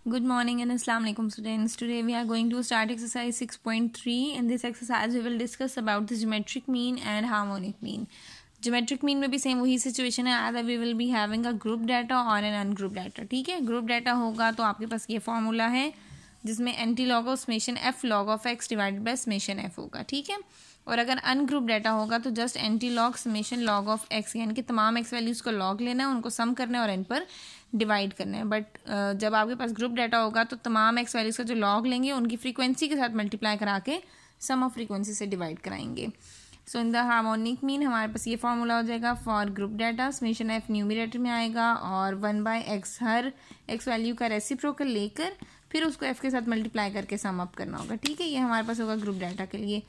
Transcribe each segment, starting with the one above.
Good morning and Assalamu alaikum students. Today we are going to start exercise 6.3. In this exercise we will discuss about the geometric mean and harmonic mean. Geometric mean में भी same वही situation है. either we will be having a group data or an ungrouped data. ठीक है, group data होगा तो आपके पास ये फॉर्मूला है जिसमें anti log of summation F log of x divided by summation F होगा. ठीक है, और अगर अनग्रुप डाटा होगा तो just anti log summation log of x, यानी कि तमाम एक्स वैल्यूज़ को लॉग लेना है, उनको सम करना है और एन पर डिवाइड करना है. बट जब आपके पास ग्रुप डाटा होगा तो तमाम एक्स वैल्यूज़ का जो लॉग लेंगे उनकी फ्रीक्वेंसी के साथ मल्टीप्लाई करा के सम ऑफ फ्रीक्वेंसी से डिवाइड कराएंगे. सो इन द हार्मोनिक मीन हमारे पास ये फॉर्मूला हो जाएगा for group data. Summation F numerator में आएगा और 1/x हर एक्स वैल्यू का रेसिप्रोकल लेकर फिर उसको एफ के साथ मल्टीप्लाई करके सम अप करना होगा. ठीक है, ये हमारे पास होगा ग्रुप डाटा के लिए.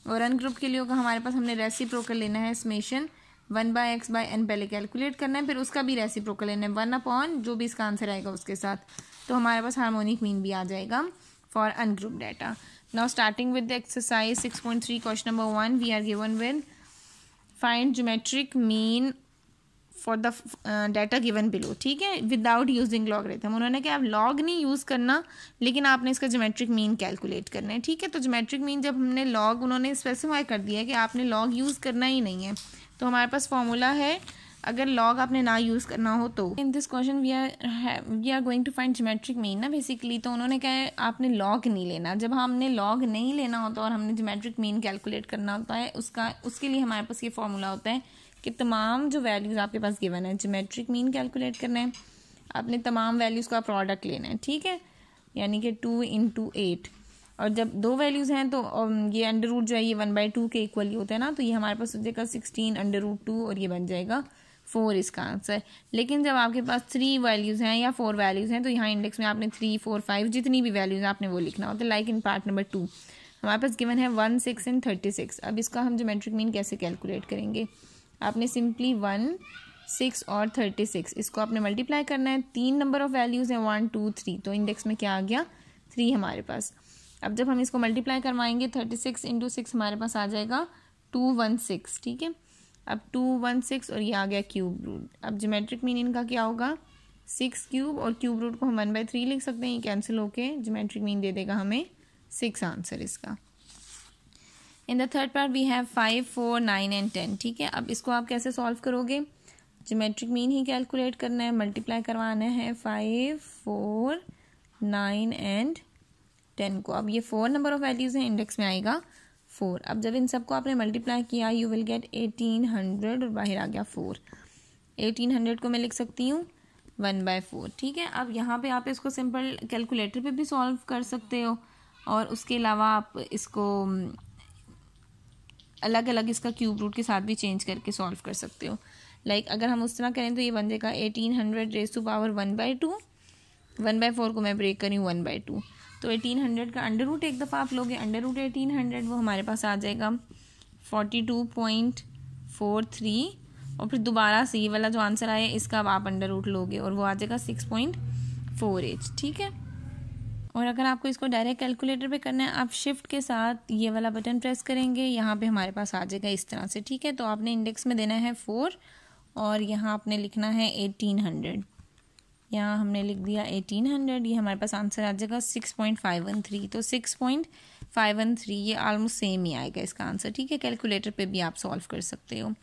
और अन ग्रुप के लिए होगा हमारे पास हमने रेसिप्रोकल लेना है समेशन 1/x/n पहले कैलकुलेट करना है, फिर उसका भी रेसिप्रोकल लेना है 1/, जो भी इसका आंसर आएगा उसके साथ. तो हमारे पास हार्मोनिक मीन भी आ जाएगा for ungroup data. Now starting with the exercise 6.3 question number 1 we are given with find geometric mean for the data given below. ठीक है, विदाउट यूजिंग लॉगरिथम. उन्होंने कहा आप लॉग नहीं यूज़ करना लेकिन आपने इसका ज्योमेट्रिक मीन कैलकुलेट करना है. ठीक है, तो ज्योमेट्रिक मीन जब हमने लॉग उन्होंने स्पेसिफाई कर दिया है कि आपने लॉग यूज़ करना ही नहीं है, तो हमारे पास फॉर्मूला है अगर लॉग आपने ना यूज़ करना हो तो. In this question we are going to find geometric mean ना बेसिकली. तो उन्होंने कहा है आपने लॉग नहीं लेना. जब हमने लॉग नहीं लेना होता और हमने ज्योमेट्रिक मीन कैलकुलेट करना होता है उसके लिए हमारे पास ये फॉर्मूला होता है कि तमाम जो वैल्यूज़ आपके पास गिवन है ज्योमेट्रिक मीन कैलकुलेट करना है, आपने तमाम वैल्यूज़ का प्रोडक्ट लेना है. ठीक है, यानी कि 2 × 8. और जब दो वैल्यूज़ हैं तो ये अंडर रूट जो है ये 1/2 के इक्वल ही होता है ना, तो ये हमारे पास हो जाएगा 16 √2 और ये बन जाएगा 4 इसका आंसर. लेकिन जब आपके पास 3 वैल्यूज़ हैं या 4 वैल्यूज़ हैं तो यहाँ इंडेक्स में आपने 3, 4, 5 जितनी भी वैल्यूज़ हैं आपने वो लिखना होता है. लाइक इन पार्ट नंबर 2 हमारे पास गिवन है 1, 6 एंड 36. अब इसका हम ज्योमेट्रिक मीन कैसे कैलकुलेट करेंगे? आपने सिंपली 1, 6 और 36 इसको आपने मल्टीप्लाई करना है. 3 नंबर ऑफ वैल्यूज़ हैं 1, 2, 3, तो इंडेक्स में क्या आ गया 3 हमारे पास. अब जब हम इसको मल्टीप्लाई करवाएंगे 36 × 6 हमारे पास आ जाएगा 216. ठीक है, अब 216 और ये आ गया क्यूब रूट. अब ज्योमेट्रिक मीन इनका क्या होगा 6 क्यूब, और क्यूब रूट को हम 1/3 लिख सकते हैं. ये कैंसिल होके ज्योमेट्रिक मीन दे देगा हमें 6 आंसर इसका. In the third part we have 5, 4, 9 and 10. ठीक है, अब इसको आप कैसे सॉल्व करोगे? ज्योमेट्रिक मीन ही कैलकुलेट करना है, मल्टीप्लाई करवाना है 5, 4, 9 एंड 10 को. अब ये 4 नंबर ऑफ वैल्यूज़ हैं, इंडेक्स में आएगा 4. अब जब इन सबको आपने मल्टीप्लाई किया यू विल गेट 1800 और बाहर आ गया 4. 1800 को मैं लिख सकती हूँ 1/4. ठीक है, अब यहाँ पे आप इसको सिंपल कैलकुलेटर पे भी सॉल्व कर सकते हो और उसके अलावा आप इसको अलग अलग इसका क्यूब रूट के साथ भी चेंज करके सॉल्व कर सकते हो. लाइक अगर हम उस तरह करें तो ये बन जाएगा 1800 रेज़ टू पावर 1/2. 1/4 को मैं ब्रेक करी 1/2, तो 1800 का अंडर रूट एक दफ़ा आप लोगे, अंडर रूट 1800 वो हमारे पास आ जाएगा 42.43. और फिर दोबारा से ये वाला जो आंसर आया इसका अब आप अंडर रूट लोगे और वो आ जाएगा 6.48. ठीक है, और अगर आपको इसको डायरेक्ट कैलकुलेटर पे करना है आप शिफ्ट के साथ ये वाला बटन प्रेस करेंगे, यहाँ पे हमारे पास आ जाएगा इस तरह से. ठीक है, तो आपने इंडेक्स में देना है 4 और यहाँ आपने लिखना है 1800. यहाँ हमने लिख दिया 1800, ये हमारे पास आंसर आ जाएगा 6.513. तो 6.513 ये ऑलमोस्ट सेम ही आएगा इसका आंसर. ठीक है, कैलकुलेटर पे भी आप सॉल्व कर सकते हो.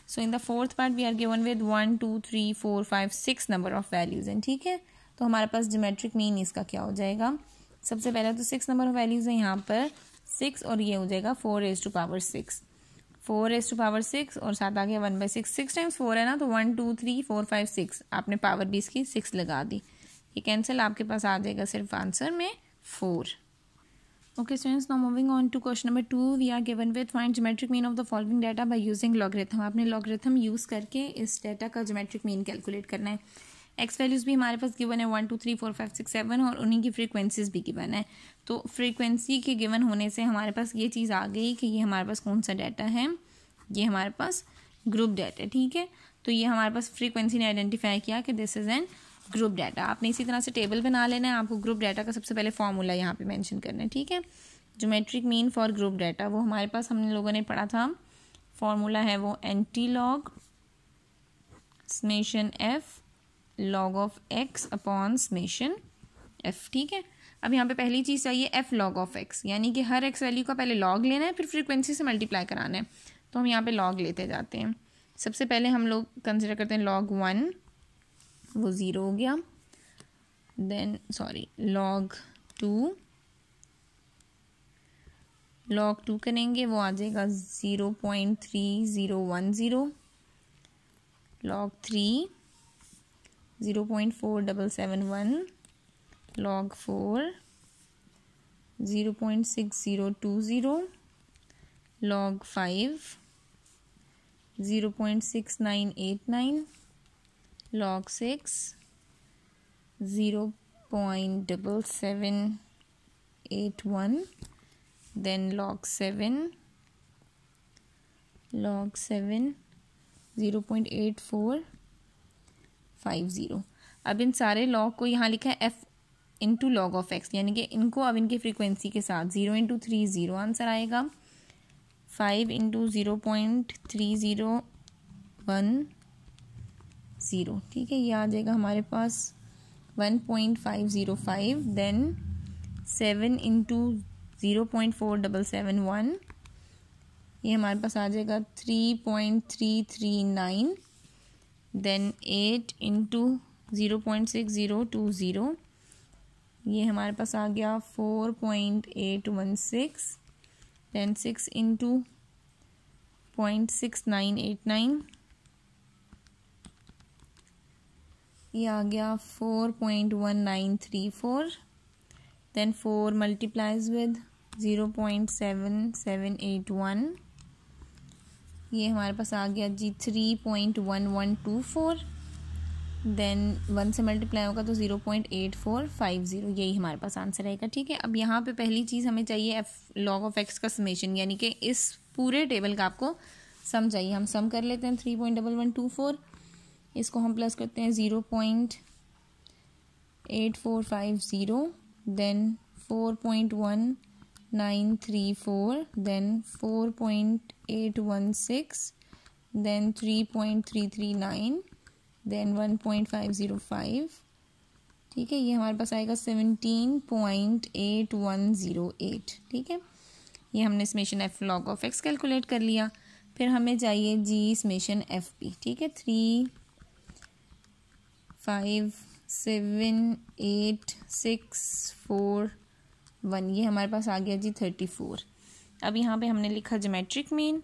So in the fourth part we are given with 1, 2, 3, 4, 5, 6 number of values हैं. ठीक है, तो हमारे पास ज्योमेट्रिक मीन इसका क्या हो जाएगा? सबसे पहले तो 6 नंबर ऑफ वैल्यूज़ हैं यहाँ पर 6 और ये हो जाएगा 4 raised to power 6. 4 raised to power 6 और साथ आ गया 1/6. 6 टाइम्स 4 है ना, तो 1, 2, 3, 4, 5, 6 आपने पावर भी इसकी 6 लगा दी. ये कैंसिल, आपके पास आ जाएगा सिर्फ आंसर में 4. Okay students, now moving on to question number 2 we are given with find geometric mean of the following data by using logarithm. आपने logarithm यूज़ करके इस डाटा का geometric mean कैलकुलेट करना है. एक्स वैल्यूज़ भी हमारे पास given है 1, 2, 3, 4, 5, 6, 7 और उन्हीं की फ्रीक्वेंसीज भी गिवन है. तो फ्रीक्वेंसी के गिवन होने से हमारे पास ये चीज़ आ गई कि ये हमारे पास कौन सा डाटा है, ये हमारे पास ग्रुप डाटा है. ठीक है, तो ये हमारे पास फ्रीक्वेंसी ने आइडेंटिफाई किया कि this is an group data. आपने इसी तरह से टेबल बना लेना है. आपको ग्रुप डाटा का सबसे पहले फॉर्मूला यहाँ पे मेंशन करना है. ठीक है, geometric mean for group data वो हमारे पास हम लोगों ने पढ़ा था. फॉर्मूला है वो anti log summation F log of x upon summation f, ठीक है। अब यहाँ पे पहली चीज़ चाहिए f log ऑफ x, यानी कि हर x वैल्यू का पहले log लेना है, फिर फ्रीक्वेंसी से मल्टीप्लाई कराना है। तो हम यहाँ पे log लेते जाते हैं। सबसे पहले हम लोग कंसिडर करते हैं log 1, वो 0 हो गया। देन log 2 करेंगे, वो आ जाएगा 0.3010। log 3 0.4771, log 4 0.6020, log 5 0.6989, log 6 0.7781, then log 7 0.8450। अब इन सारे log को यहाँ लिखा है f into log of x, यानी कि इनको अब इनकी फ्रीक्वेंसी के साथ 0 × 3 0 आंसर आएगा। 5 × 0.3010, ठीक है, ये आ जाएगा हमारे पास 1.505। देन 7 × 0.4771, ये हमारे पास आ जाएगा 3.339। देन 8 × 0.6020, ये हमारे पास आ गया 4.816। देन 6 × 0.6989, ये आ गया 4.1934। देन 4 मल्टीप्लाइज विद 0.7781, ये हमारे पास आ गया जी 3.1124। देन 1 से मल्टीप्लाई होगा तो 0.8450, यही हमारे पास आंसर आएगा, ठीक है। अब यहाँ पे पहली चीज़ हमें चाहिए f log ऑफ x का समेशन, यानी कि इस पूरे टेबल का आपको सम चाहिए। हम सम कर लेते हैं 3.1124, इसको हम प्लस करते हैं 0.8450, देन 4.1934, देन 4.816, देन 3.339, देन 1.505, ठीक है। ये हमारे पास आएगा 17.8108, ठीक है। ये हमने summation f log of x calculate कर लिया। फिर हमें चाहिए जी समेशन एफ पी, ठीक है। 3, 5, 7, 8, 6, 4, 1, ये हमारे पास आ गया जी 34। अब यहाँ पे हमने लिखा ज्योमेट्रिक मीन।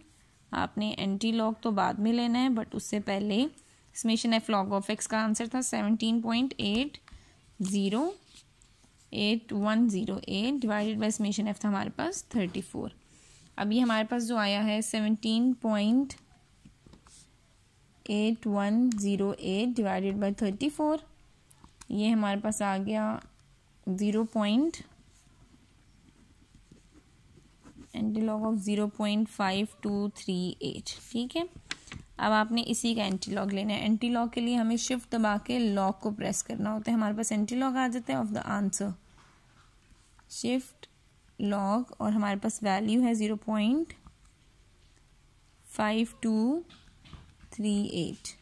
आपने एंटी लॉग तो बाद में लेना है, बट उससे पहले summation f log of x का आंसर था 17.80810 डिवाइडेड बाय समेशन f था हमारे पास 34। अब ये हमारे पास जो आया है 17.8108 डिवाइडेड बाय 34, ये हमारे पास आ गया 0.5238, ठीक है। अब आपने इसी का एंटी लॉग लेना है। एंटी लॉग के लिए हमें शिफ्ट दबा के लॉग को प्रेस करना होता है। हमारे पास एंटी लॉग आ जाता है of the answer, shift log, और हमारे पास वैल्यू है 0.5238,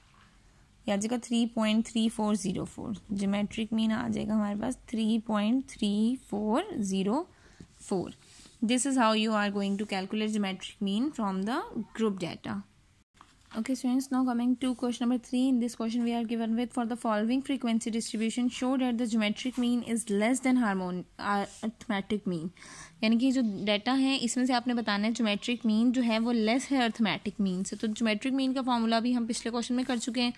या जगह 3.3404। ज्योमेट्रिक मीन आ जाएगा हमारे पास 3.3404। This is how you are going to calculate geometric mean from the group data. Okay students, now coming to question number 3. In this question we are given with, for the following frequency distribution show that the geometric mean is less than arithmetic mean. यानी कि जो data है इसमें से आपने बताना है geometric mean जो है वो लेस है अर्थमेटिक मीन से। तो ज्योमेट्रिक मीन का फॉर्मूला भी हम पिछले क्वेश्चन में कर चुके हैं।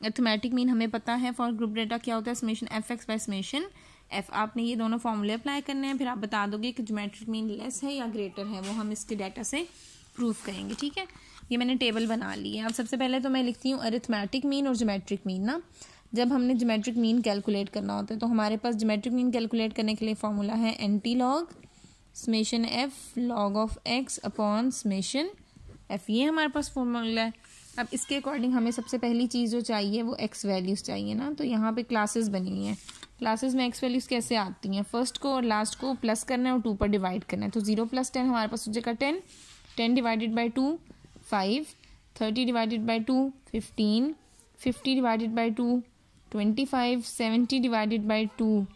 अर्थमेटिक मीन हमें पता है फॉर ग्रुप डाटा क्या होता है, summation F x by summation F. आपने ये दोनों फॉर्मूले अप्लाई करने हैं, फिर आप बता दोगे कि ज्योमेट्रिक मीन लेस है या ग्रेटर है, वो हम इसके डाटा से प्रूफ करेंगे, ठीक है। ये मैंने टेबल बना ली है। अब सबसे पहले तो मैं लिखती हूँ अरिथमेटिक मीन और ज्योमेट्रिक मीन ना। जब हमने ज्योमेट्रिक मीन कैलकुलेट करना होता है तो हमारे पास ज्योमेट्रिक मीन कैलकुलेट करने के लिए फॉर्मूला है anti log summation F log of x upon summation F, ये हमारे पास फॉर्मूला है। अब इसके अकॉर्डिंग हमें सबसे पहली चीज़ जो चाहिए वो एक्स वैल्यूज़ चाहिए ना। तो यहाँ पे क्लासेस बनी हुई हैं, क्लासेस में एक्स वैल्यूज़ कैसे आती हैं, फर्स्ट को और लास्ट को प्लस करना है और 2 पर डिवाइड करना है। तो 0 + 10 हमारे पास हो जाएगा 10, 10 divided by 2 5, 30 divided by 2 15, 50 divided by 2 25, 70 divided by 2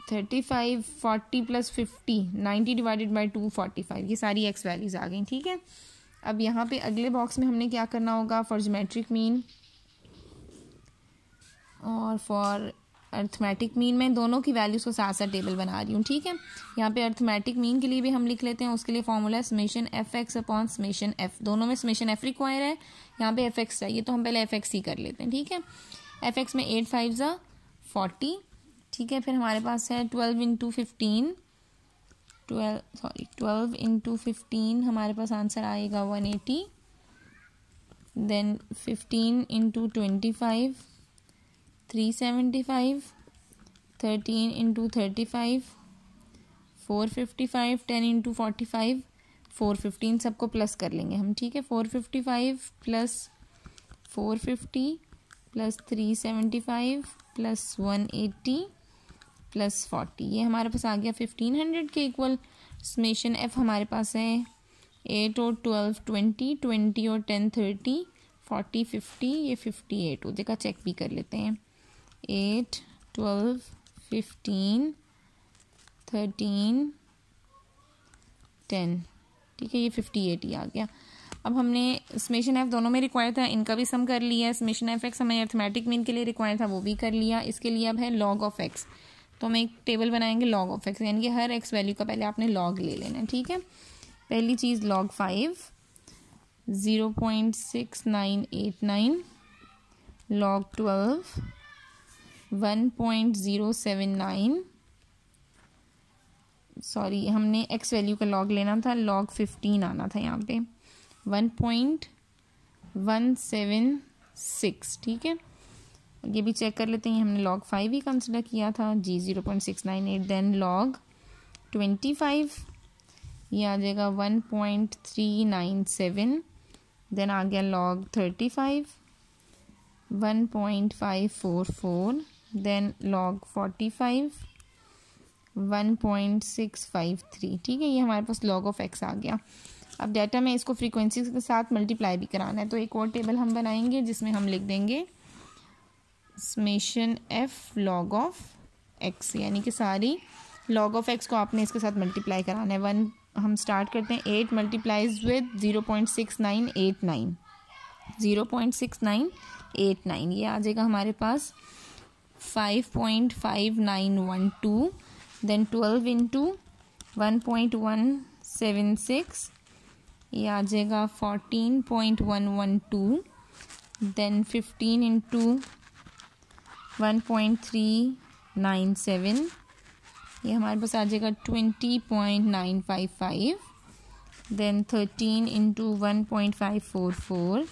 35, 40 + 50, 90 divided by 2, 45। ये सारी एक्स वैल्यूज़ आ गई, ठीक है। अब यहाँ पे अगले बॉक्स में हमने क्या करना होगा, फॉर ज्योमेट्रिक मीन और फॉर अर्थमेटिक मीन। मैं दोनों की वैल्यूज़ को साथ साथ टेबल बना रही हूँ, ठीक है। यहाँ पे अर्थमेटिक मीन के लिए भी हम लिख लेते हैं, उसके लिए फॉर्मूला है summation F x upon summation F. दोनों में समेशन एफ रिक्वायर है, यहाँ पे एफ एक्स चाहिए, तो हम पहले एफ एक्स ही कर लेते हैं, ठीक है। एफ एक्स में 8 5 40, ठीक है। फिर हमारे पास है 12 × 15, 12 × 15 हमारे पास आंसर आएगा 180। देन 15 × 25 375, 13 × 35 455, 10 × 45 415। सबको प्लस कर लेंगे हम, ठीक है। 455 + 450 + 375 + 180 + 40, ये हमारे पास आ गया 1500 के इक्वल। समेशन एफ हमारे पास है 8 और 12 20, 20 और 10 30, 40 50, ये 58 हो जाएगा। चेक भी कर लेते हैं, 8 12 15 13 10, ठीक है, ये 58 ही आ गया। अब हमने समेशन एफ दोनों में रिक्वायर था, इनका भी सम कर लिया। समेशन एफ एक्स हमें अर्थमेटिक मीन के लिए रिक्वायर था, वो भी कर लिया। इसके लिए अब है लॉग ऑफ एक्स, तो हम एक टेबल बनाएंगे लॉग ऑफ एक्स, यानी कि हर एक्स वैल्यू का पहले आपने लॉग ले लेना है, ठीक है। पहली चीज़ लॉग 5 0.6989, लॉग 12 1.079, सॉरी हमने एक्स वैल्यू का लॉग लेना था, लॉग 15 आना था यहाँ पे 1.176, ठीक है। ये भी चेक कर लेते हैं, हमने log 5 ही कंसिडर किया था जी, 0.698। देन log 25, ये आ जाएगा 1.397। देन आ गया log 35 1.544। देन log 45 1.653, ठीक है। ये हमारे पास log ऑफ x आ गया। अब डाटा में इसको फ्रीक्वेंसी के साथ मल्टीप्लाई भी कराना है, तो एक और टेबल हम बनाएंगे जिसमें हम लिख देंगे summation F log of x, यानी कि सारी लॉग ऑफ एक्स को आपने इसके साथ मल्टीप्लाई कराना है। हम स्टार्ट करते हैं, 8 मल्टीप्लाइज विद 0.6989, 0.6989, ये आ जाएगा हमारे पास 5.5912। देन 12 × 1.176, ये आ जाएगा 14.112। देन 15 × 1.397, ये हमारे पास आ जाएगा 20.955। देन 13 × 1.544,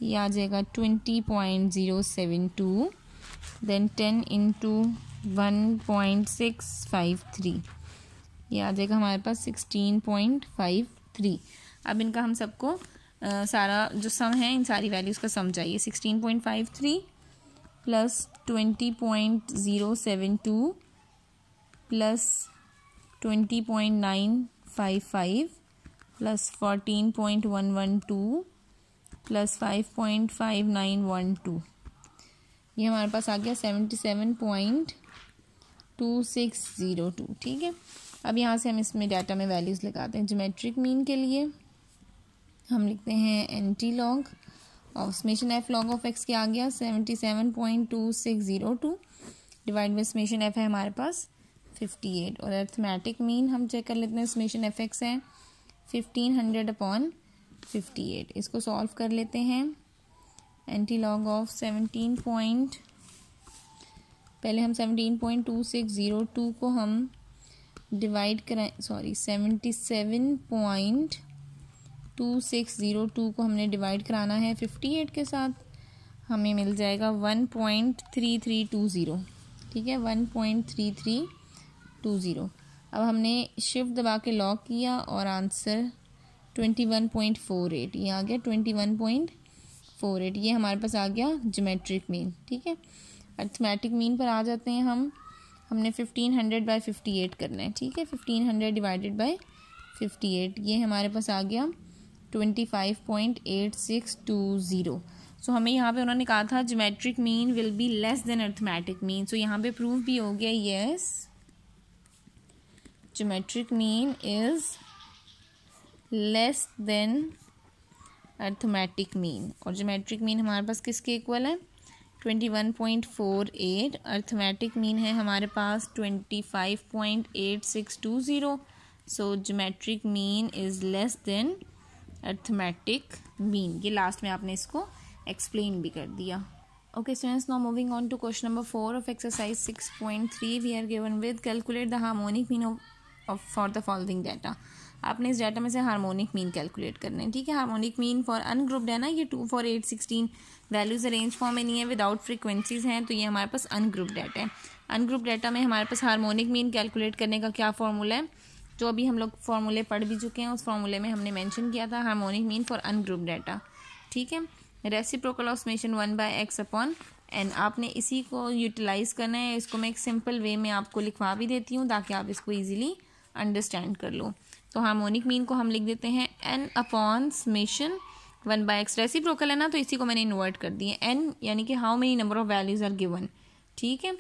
ये आ जाएगा 20.072। देन 10 × 1.653, ये आ जाएगा हमारे पास 16.53। अब इनका हम सबको सारा जो सम है, इन सारी वैल्यूज़ का सम चाहिए। 16.53 + 20.072 + 20.955 + 14.112 + 5.5912, ये हमारे पास आ गया 77.2602, ठीक है। अब यहाँ से हम इसमें डाटा में वैल्यूज़ लगाते हैं। ज्योमेट्रिक मीन के लिए हम लिखते हैं एंटी लॉग और summation F log of x क्या आ गया 77.2602 डिवाइड बाई समेशन एफ है हमारे पास 58। और अर्थमेटिक मीन हम चेक कर लेते हैं, समेशन एफ एक्स है 1500/58। इसको सॉल्व कर लेते हैं। एंटी लॉग ऑफ पहले हम 17.2602 को हम डिवाइड कराएं, 77.2602 को हमने डिवाइड कराना है 58 के साथ, हमें मिल जाएगा 1.3320, ठीक है, 1.3320। अब हमने शिफ्ट दबा के लॉक किया और आंसर 21.48, ये आ गया 21.48, ये हमारे पास आ गया ज्योमेट्रिक मीन, ठीक है। अर्थमेटिक मीन पर आ जाते हैं हमने 1500/58 करना है, ठीक है। 1500 डिवाइडेड बाय 58, ये हमारे पास आ गया 25.8620। सो हमें यहाँ पे उन्होंने कहा था geometric mean will be less than arithmetic mean. So यहाँ पे प्रूव भी हो गया, yes geometric mean is less than arithmetic mean, और ज्योमेट्रिक मीन हमारे पास किसके इक्वल है 21.48, अर्थमेटिक मीन है हमारे पास 25.8620, so geometric mean is less than arithmetic mean. ये लास्ट में आपने इसको एक्सप्लेन भी कर दिया। Okay students, now moving on to question number 4 of exercise 6.3, we are given with calculate the harmonic mean of for the following data। आपने इस data में से हार्मोनिक मीन कैलकुलेट करना है, ठीक है। हार्मोनिक मीन फॉर अनग्रुप्ड है ना, ये 2 4 8 16 वैल्यूज अरेंज फॉर्म में नहीं है, विदाउट फ्रीक्वेंसीज हैं, तो ये हमारे पास अनग्रुप्ड डाटा है। अनग्रुप्ड डाटा में हमारे पास हार्मोनिक मीन कैलकुलेट करने का क्या फॉर्मूला है, जो अभी हम लोग फॉर्मूले पढ़ भी चुके हैं, उस फॉर्मूले में हमने मैंशन किया था harmonic mean for ungrouped data, ठीक है। Reciprocal of summation 1/x upon n, आपने इसी को यूटिलाइज करना है। इसको मैं एक सिंपल वे में आपको लिखवा भी देती हूँ ताकि आप इसको इजीली अंडरस्टैंड कर लो। तो हार्मोनिक मीन को हम लिख देते हैं n upon summation 1/x, reciprocal है ना, तो इसी को मैंने इन्वर्ट कर दिया, n यानी कि how many number of values are given, ठीक है।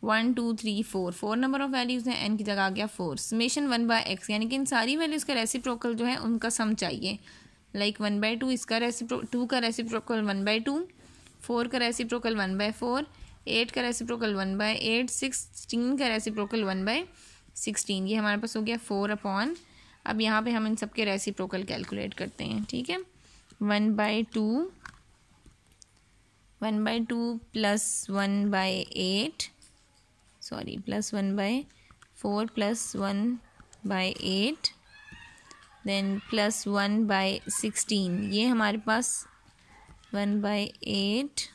1 2 3 4 नंबर ऑफ वैल्यूज हैं, n की जगह आ गया 4। समेशन 1/x यानी कि इन सारी वैल्यूज का रेसिप्रोकल जो है उनका सम चाहिए, लाइक 1/2 इसका 2 का रेसिप्रोकल 1/2, 4 का रेसिप्रोकल 1/4, 8 का रेसिप्रोकल 1/8, 16 का रेसिप्रोकल 1/16। ये हमारे पास हो गया 4 अपॉन, अब यहाँ पे हम इन सब के रेसिप्रोकल कैलकुलेट करते हैं, ठीक है। 1/2 plus 1/8 sorry plus 1/4 plus 1/8 then plus 1/16, ये हमारे पास 1/8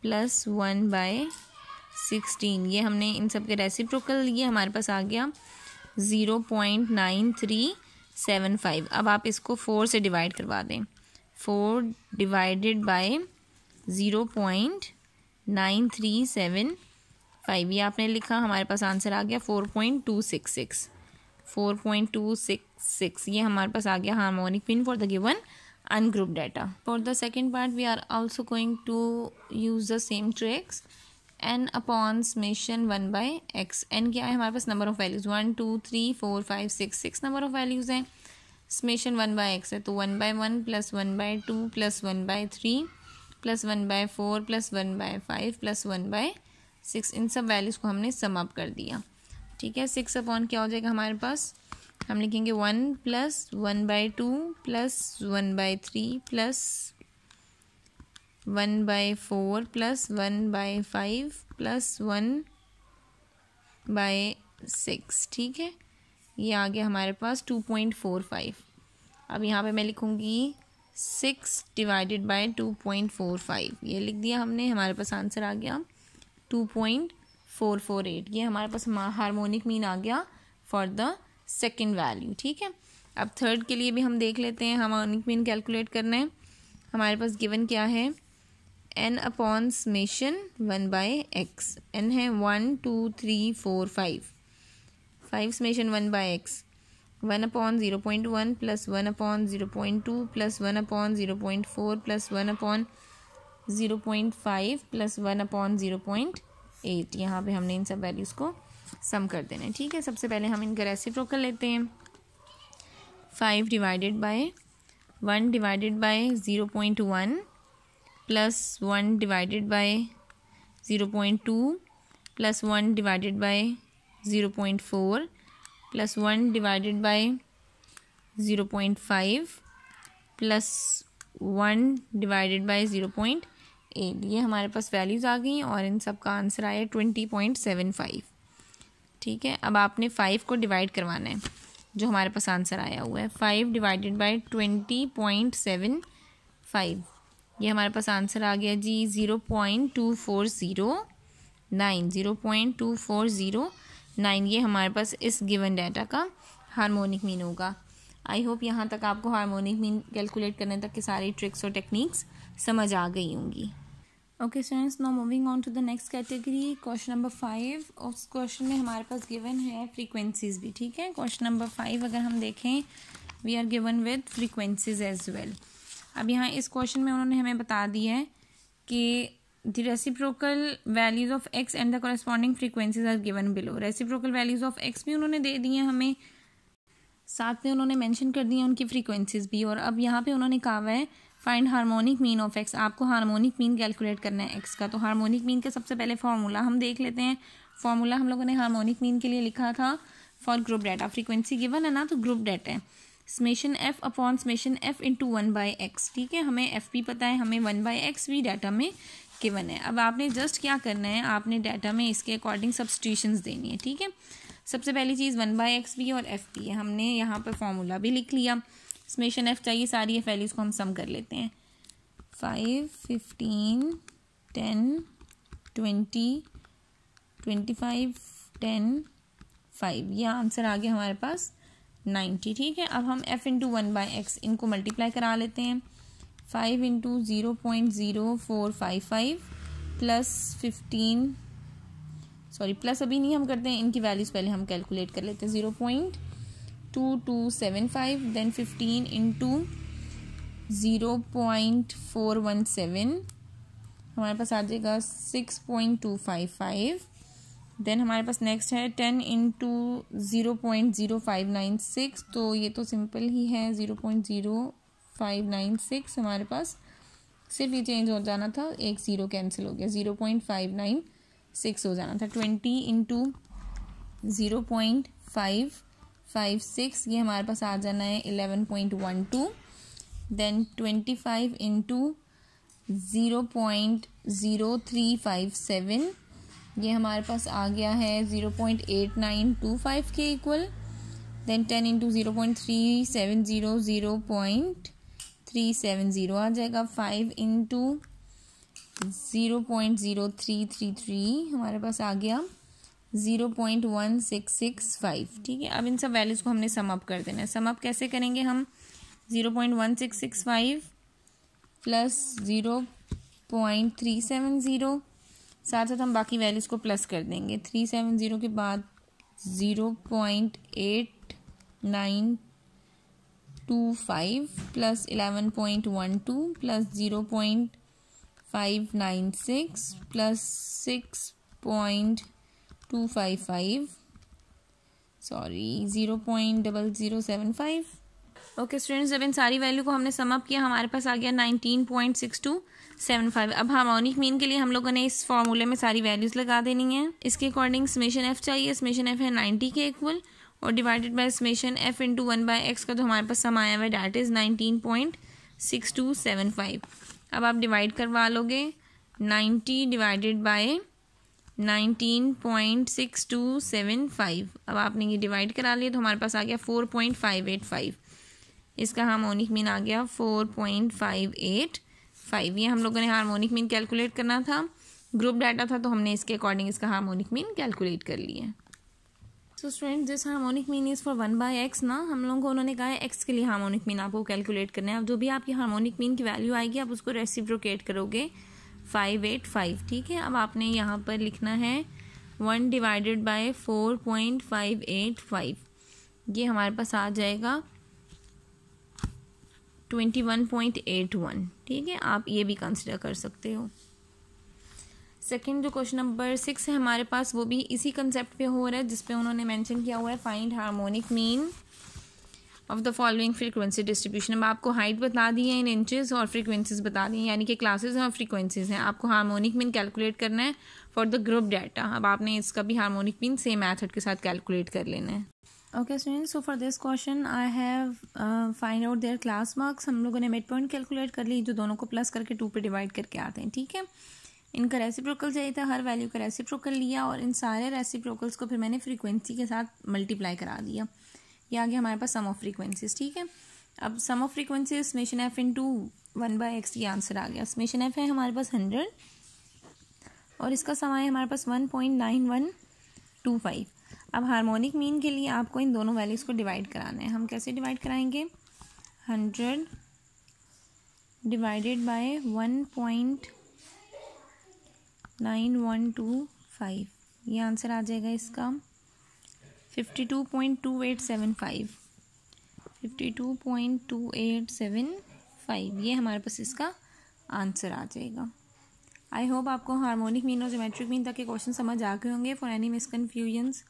प्लस 1/16, ये हमने इन सब के रेसिप्रोकल, ये हमारे पास आ गया 0.9375। अब आप इसको 4 से डिवाइड करवा दें, 4 डिवाइडेड बाय 0.9375, ये आपने लिखा, हमारे पास आंसर आ गया 4.266, ये हमारे पास आ गया harmonic mean for the given ungrouped data. For the second part we are also going to use the same tricks. n upon summation 1/x, n क्या है हमारे पास number of values 1 2 3 4 5 6 number of values हैं। Summation 1/x है तो 1/1 plus 1/2 plus 1/3 plus 1/4 plus 1/5 plus 1/6, इन सब values को हमने सम अप कर दिया, ठीक है। 6 अपॉन क्या हो जाएगा हमारे पास, हम लिखेंगे 1 plus 1/2 plus 1/3 plus 1/4 plus 1/5 plus 1/6, ठीक है। ये आ गया हमारे पास 2.45। अब यहाँ पे मैं लिखूँगी 6 डिवाइडेड बाय 2.45, ये लिख दिया हमने, हमारे पास आंसर आ गया 2.448। ये हमारे पास हार्मोनिक मीन आ गया फॉर द सेकेंड वैल्यू, ठीक है। अब थर्ड के लिए भी हम देख लेते हैं, हार्मोनिक मीन कैलकुलेट करना है। हमारे पास गिवन क्या है, n upon summation 1/x, n है 1 2 3 4 5 summation 1/x, 1 upon 0.1 plus 1 upon 0.2 plus 1 upon 0.4 plus 1 upon 0.5 plus 1 upon 0.8, यहाँ पे हमने इन सब वैल्यूज़ को सम कर देना है, ठीक है। सबसे पहले हम इनका रेसिप्रोकल लेते हैं, 5 divided by 1 divided by 0.1 plus 1 divided by 0.2 plus 1 divided by 0.4 plus 1 divided by 0.5 plus 1 divided by 0.8, ये हमारे पास वैल्यूज़ आ गई और इन सब का आंसर आया 20.75, ठीक है। अब आपने 5 को डिवाइड करवाना है, जो हमारे पास आंसर आया हुआ है 5 डिवाइडेड बाय 20.75, ये हमारे पास आंसर आ गया जी 0.2409, ये हमारे पास इस गिवन डाटा का हार्मोनिक मीन होगा। आई होप यहाँ तक आपको हार्मोनिक मीन कैलकुलेट करने तक के सारी ट्रिक्स और टेक्निक्स समझ आ गई होंगी। Okay students, now moving on to the next category, question number 5। उस क्वेश्चन में हमारे पास गिवन है फ्रीक्वेंसीज भी, ठीक है। क्वेश्चन नंबर 5 अगर हम देखें, we are given with frequencies as well. अब यहाँ इस क्वेश्चन में उन्होंने हमें बता दिया है कि the reciprocal values of x and the corresponding frequencies are given below. Reciprocal values of x भी उन्होंने दे दी हैं हमें, साथ में उन्होंने मेंशन कर दी हैं उनकी फ्रीक्वेंसीज भी। और अब यहाँ पे उन्होंने कहा हुआ है find harmonic mean of x, आपको हार्मोनिक मीन कैलकुलेट करना है एक्स का। तो हार्मोनिक मीन का सबसे पहले फार्मूला हम देख लेते हैं। फार्मूला हम लोगों ने हार्मोनिक मीन के लिए लिखा था for group data, frequency given है ना, तो ग्रुप डाटा है summation F upon summation F into 1/x। ठीक है, हमें एफ भी पता है, हमें 1/x भी डाटा में गिवन है। अब आपने जस्ट क्या करना है, आपने डाटा में इसके अकॉर्डिंग सब्स्टिट्यूशंस देनी है। ठीक है, सबसे पहली चीज़ 1/x भी और एफ भी है, हमने यहाँ पर फॉर्मूला भी लिख लिया। समेशन एफ चाहिए, सारी एफ वैल्यूज़ को हम सम कर लेते हैं। 5, 15, 10, 20, 25, 10, 5, यह आंसर आ गया हमारे पास 90। ठीक है, अब हम f इंटू 1/x इनको मल्टीप्लाई करा लेते हैं। 5 इंटू 0.0455 प्लस 15, सॉरी प्लस अभी नहीं हम करते हैं, इनकी वैल्यूज़ पहले हम कैलकुलेट कर लेते हैं। 0.2275 देन 15 इंटू 0.417 हमारे पास आ जाएगा 6.255। देन हमारे पास नेक्स्ट है 10 इंटू 0.0596, तो ये तो सिंपल ही है 0.0596। हमारे पास सिर्फ ये चेंज हो जाना था, एक ज़ीरो कैंसिल हो गया, 0.596 हो जाना था। 20 इंटू 0.556 ये हमारे पास आ जाना है 11.12। देन 25 इंटू 0.0357 ये हमारे पास आ गया है 0.8925 के इक्वल। देन 10 इंटू 0.370 0.370 आ जाएगा। 5 इंटू 0.0333 हमारे पास आ गया 0.1665। ठीक है, अब इन सब वैल्यूज़ को हमने सम अप कर देना है। सम अप कैसे करेंगे हम, 0.1665 प्लस 0.370, साथ साथ हम बाकी वैल्यूज़ को प्लस कर देंगे। 370 के बाद 0.8925 plus 11.12 plus 0.596 plus 6.255, sorry 0.0075। Okay students, जब इन सारी वैल्यू को हमने सम अप किया हमारे पास आ गया 19.6275। अब हार्मोनिक मीन के लिए हम लोगों ने इस फॉर्मूले में सारी वैल्यूज़ लगा देनी है। इसके अकॉर्डिंग समेशन एफ चाहिए, समेशन एफ है 90 के इक्वल और divided by summation F into 1/x का जो हमारे पास सम आया हुआ है डैट इज़ 19.6275। अब आप डिवाइड करवा लोगे 90 डिवाइडेड बाय 19.6275। अब आपने ये डिवाइड करा लिया तो हमारे पास आ गया 4.585। इसका हार्मोनिक मीन आ गया 4.585। ये हम लोगों ने हार्मोनिक मीन कैलकुलेट करना था, ग्रुप डाटा था तो हमने इसके अकॉर्डिंग इसका हार्मोनिक मीन कैलकुलेट कर लिया। So student, this harmonic mean is for 1/x ना, हम लोगों को उन्होंने कहा है x के लिए हार्मोनिक मीन आपको कैलकुलेट करना है। अब जो भी आपकी हार्मोनिक मीन की वैल्यू आएगी आप उसको रेसिप्रोकेट करोगे 585। ठीक है, अब आपने यहाँ पर लिखना है 1 डिवाइडेड बाय 4.585, ये हमारे पास आ जाएगा 21.81। ठीक है, आप ये भी कंसिडर कर सकते हो। सेकंड जो क्वेश्चन नंबर 6 है हमारे पास, वो भी इसी कंसेप्ट पे हो रहा है जिसपे उन्होंने मेंशन किया हुआ है find harmonic mean of the following frequency distribution. अब आपको हाइट बता दी है इन इंचेस और फ्रीक्वेंसीज बता दी हैं, यानी कि क्लासेस हैं और फ्रीक्वेंसीज हैं। आपको हार्मोनिक मीन कैलकुलेट करना है फॉर द ग्रुप डाटा। अब आपने इसका भी हार्मोनिक मीन सेम मेथड के साथ कैलकुलेट कर लेना है। Okay students, so for this question I have find out their class marks. हम लोगों ने मिड पॉइंट कैलकुलेट कर ली जो दोनों को प्लस करके 2 पे डिवाइड करके आते हैं। ठीक है, इनका रेसिप्रोकल चाहिए था, हर वैल्यू का रेसिप्रोकल लिया और इन सारे रेसिप्रोकल्स को फिर मैंने फ्रीक्वेंसी के साथ मल्टीप्लाई करा दिया। ये आ गया हमारे पास सम ऑफ फ्रीक्वेंसीज। ठीक है, अब sum of frequencies summation F into 1/x ये आंसर आ गया। समेशन एफ है हमारे पास 100 और इसका सम आया हमारे पास 1.9125। अब हार्मोनिक मीन के लिए आपको इन दोनों वैल्यूज़ को डिवाइड कराना है। हम कैसे डिवाइड कराएंगे, 100 डिवाइडेड बाय 1.9125, ये आंसर आ जाएगा इसका 52.2875। 52.2875 ये हमारे पास इसका आंसर आ जाएगा। आई होप आपको हार्मोनिक मीन और ज्योमेट्रिक मीन तक के क्वेश्चन समझ आ गए होंगे. For any मिसकन्फ्यूजन्स